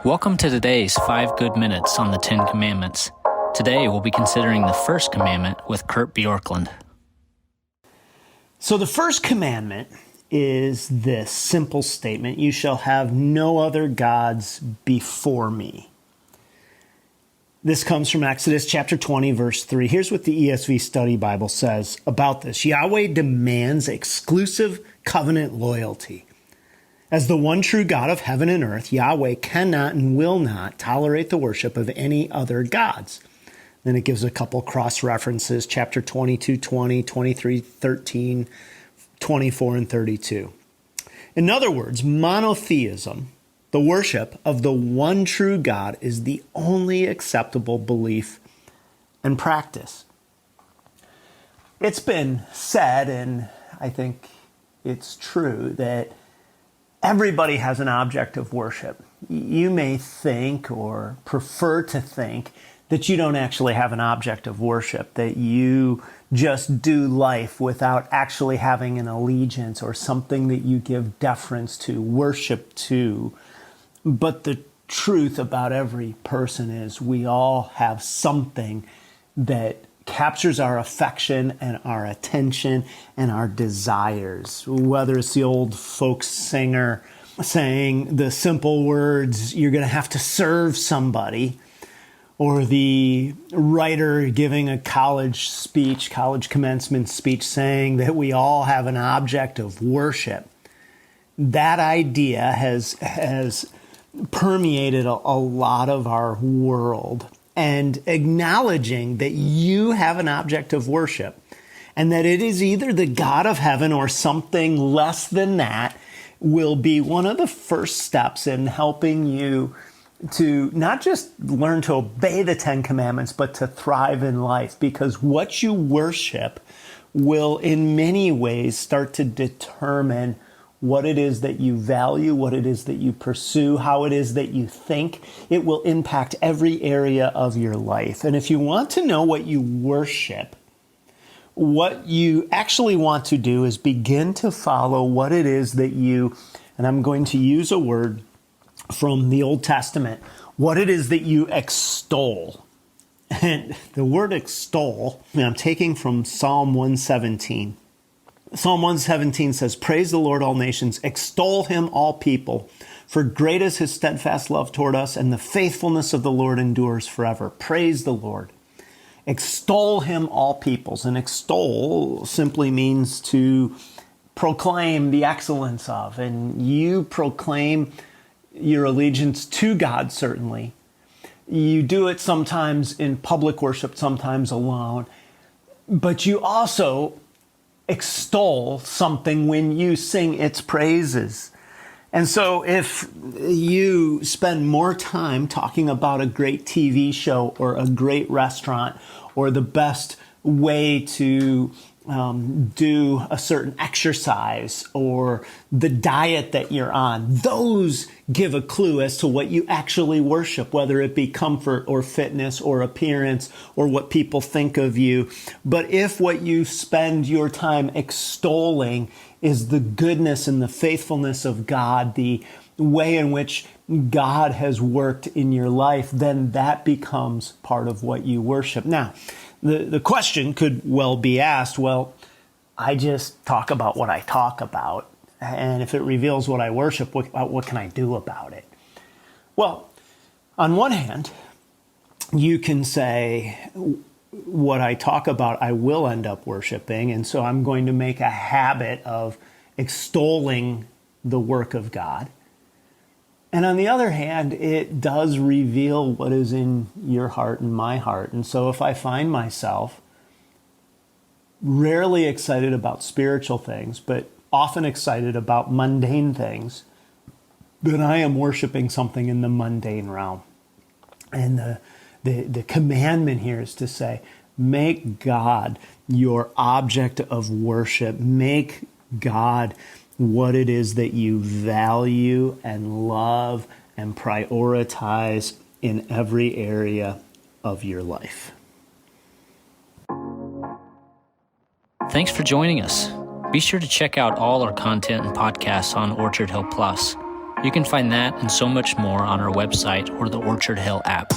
Welcome to today's 5 Good Minutes on the 10 Commandments. Today we'll be considering the first commandment with Bjorklund. So the first commandment is this simple statement: you shall have no other gods before me. This comes from Exodus chapter 20, verse 3. Here's what the ESV Study Bible says about this. Yahweh demands exclusive covenant loyalty. As the one true God of heaven and earth, Yahweh cannot and will not tolerate the worship of any other gods. Then it gives a couple cross references, chapter 22:20, 23:13, 24, and 32. In other words, monotheism, the worship of the one true God, is the only acceptable belief and practice. It's been said, and I think it's true, that everybody has an object of worship. You may think or prefer to think that you don't actually have an object of worship, that you just do life without actually having an allegiance or something that you give deference to, worship to. But the truth about every person is we all have something that captures our affection and our attention and our desires. Whether it's the old folk singer saying the simple words, "You're going to have to serve somebody," or the writer giving a college commencement speech, saying that we all have an object of worship. That idea has permeated a lot of our world. And acknowledging that you have an object of worship and that it is either the God of heaven or something less than that will be one of the first steps in helping you to not just learn to obey the 10 Commandments, but to thrive in life. Because what you worship will in many ways start to determine what it is that you value, what it is that you pursue, how it is that you think. It will impact every area of your life. And if you want to know what you worship, what you actually want to do is begin to follow what it is that you, and I'm going to use a word from the Old Testament, what it is that you extol. And the word extol, I'm taking from Psalm 117. Psalm 117 says, "Praise the Lord, all nations. Extol him, all people. For great is his steadfast love toward us, and the faithfulness of the Lord endures forever." Praise the Lord. Extol him, all peoples. And extol simply means to proclaim the excellence of. And you proclaim your allegiance to God, certainly. You do it sometimes in public worship, sometimes alone. But you also extol something when you sing its praises. And so if you spend more time talking about a great TV show or a great restaurant or the best way to do a certain exercise or the diet that you're on, those give a clue as to what you actually worship, whether it be comfort or fitness or appearance or what people think of you. But if what you spend your time extolling is the goodness and the faithfulness of God, the way in which God has worked in your life, then that becomes part of what you worship. Now, the question could well be asked, well, I just talk about what I talk about, and if it reveals what I worship, what can I do about it? Well, on one hand, you can say, what I talk about, I will end up worshiping, and so I'm going to make a habit of extolling the work of God. And on the other hand, it does reveal what is in your heart and my heart. And so if I find myself rarely excited about spiritual things, but often excited about mundane things, then I am worshiping something in the mundane realm. And the commandment here is to say, make God your object of worship. Make God what it is that you value and love and prioritize in every area of your life. Thanks for joining us. Be sure to check out all our content and podcasts on Orchard Hill Plus. You can find that and so much more on our website or the Orchard Hill app.